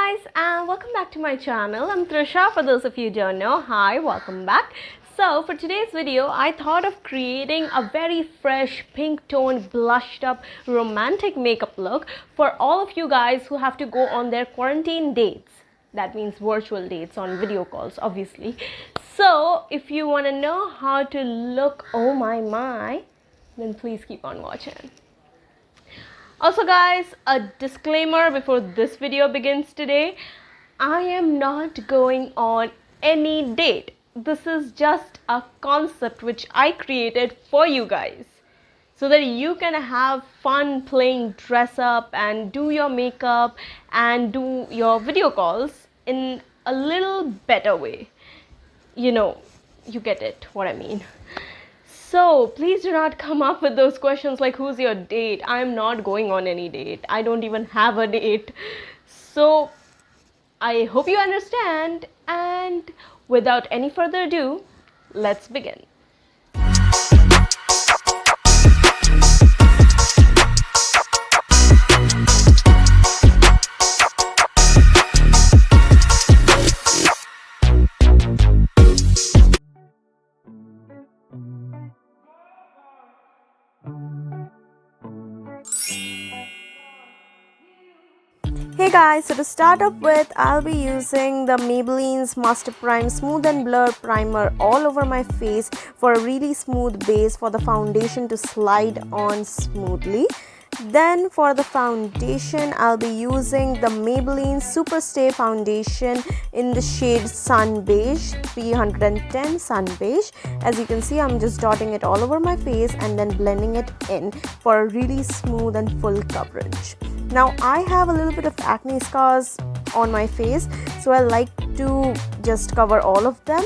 guys, and welcome back to my channel. I'm Trisha. For those of you who don't know, hi, welcome back. So for today's video, I thought of creating a very fresh pink toned blushed up romantic makeup look for all of you guys who have to go on their quarantine dates. That means virtual dates on video calls, obviously. So if you want to know how to look, oh my, then please keep on watching. Also guys, a disclaimer before this video begins today. I am not going on any date. This is just a concept which I created for you guys so that you can have fun playing dress up and do your makeup and do your video calls in a little better way. You know, you get it, what I mean. So please do not come up with those questions like who's your date. I'm not going on any date. I don't even have a date. So I hope you understand, and without any further ado, let's begin. Hey guys, so to start up with, I'll be using the Maybelline's Master Prime Smooth and Blur Primer all over my face for a really smooth base for the foundation to slide on smoothly. Then for the foundation, I'll be using the Maybelline Superstay Foundation in the shade Sun Beige, 310 Sun Beige. As you can see, I'm just dotting it all over my face and then blending it in for a really smooth and full coverage. Now I have a little bit of acne scars on my face, so I like to just cover all of them.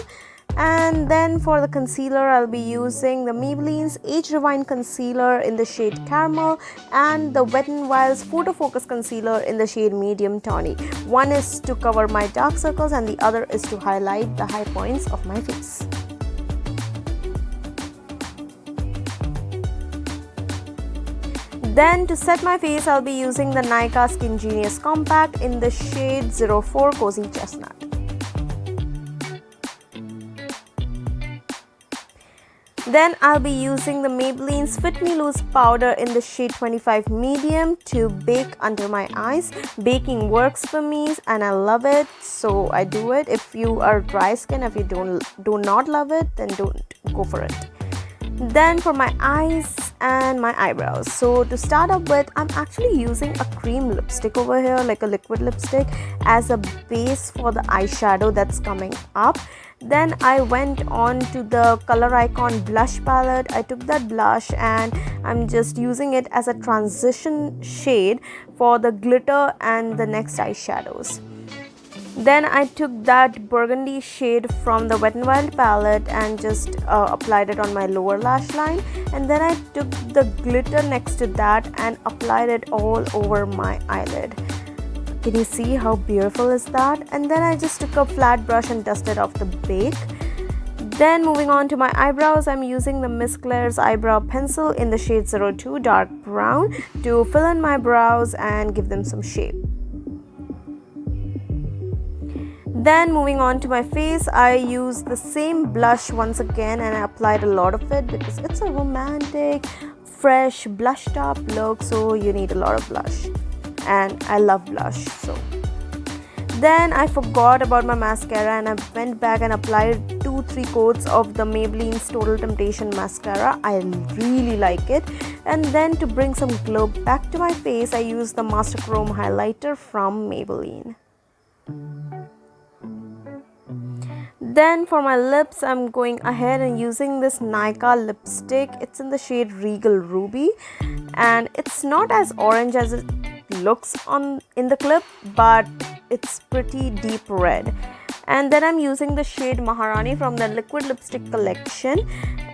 And then for the concealer, I'll be using the Maybelline's Age Rewind Concealer in the shade Caramel and the Wet n Wild's Photo Focus Concealer in the shade Medium Tawny. One is to cover my dark circles and the other is to highlight the high points of my face. Then to set my face, I'll be using the Nykaa Skin Genius Compact in the shade 04 Cozy Chestnut. Then I'll be using the Maybelline's Fit Me Loose Powder in the shade 25 Medium to bake under my eyes. Baking works for me and I love it, so I do it. If you are dry skin, if you do not love it, then don't go for it. Then for my eyes and my eyebrows, so to start up with, I'm actually using a cream lipstick over here, like a liquid lipstick, as a base for the eyeshadow that's coming up. Then I went on to the Color Icon blush palette. I took that blush and I'm just using it as a transition shade for the glitter and the next eyeshadows. Then I took that burgundy shade from the Wet n Wild palette and just applied it on my lower lash line. And then I took the glitter next to that and applied it all over my eyelid. Can you see how beautiful is that? And then I just took a flat brush and dusted off the bake. Then moving on to my eyebrows, I'm using the Miss Claire's eyebrow pencil in the shade 02 Dark Brown to fill in my brows and give them some shape. Then moving on to my face, I used the same blush once again and I applied a lot of it because it's a romantic, fresh, blushed up look, so you need a lot of blush. And I love blush, so. Then I forgot about my mascara and I went back and applied 2-3 coats of the Maybelline's Total Temptation mascara. I really like it. And then to bring some glow back to my face, I used the Master Chrome highlighter from Maybelline. Then for my lips, I'm going ahead and using this Nykaa lipstick. It's in the shade Regal Ruby and it's not as orange as it looks in the clip, but it's pretty deep red. And then I'm using the shade Maharani from the liquid lipstick collection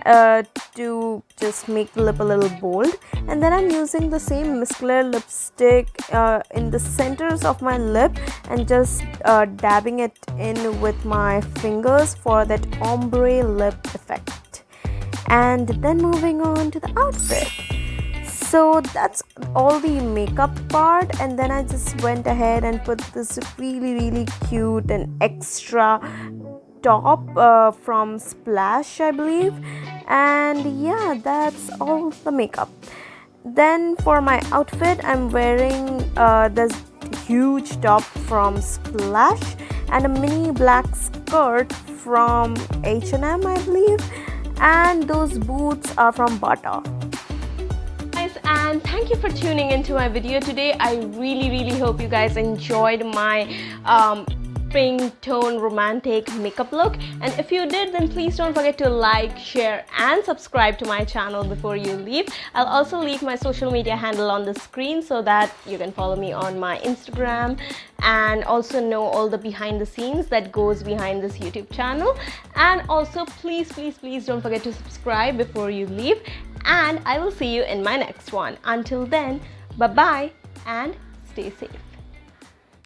to just make the lip a little bold. And then I'm using the same Miss Claire lipstick in the centers of my lip and just dabbing it in with my fingers for that ombre lip effect. And then moving on to the outfit. So that's all the makeup part, and then I just went ahead and put this really cute and extra top from Splash, I believe. And yeah, that's all the makeup. Then for my outfit, I'm wearing this huge top from Splash and a mini black skirt from H&M, I believe, and those boots are from Bata. Guys, and thank you for tuning into my video today. I really hope you guys enjoyed my pink tone romantic makeup look, and if you did, then please don't forget to like, share and subscribe to my channel before you leave. I'll also leave my social media handle on the screen so that you can follow me on my Instagram and also know all the behind the scenes that goes behind this YouTube channel. And also please don't forget to subscribe before you leave, and I will see you in my next one. Until then, bye bye and stay safe.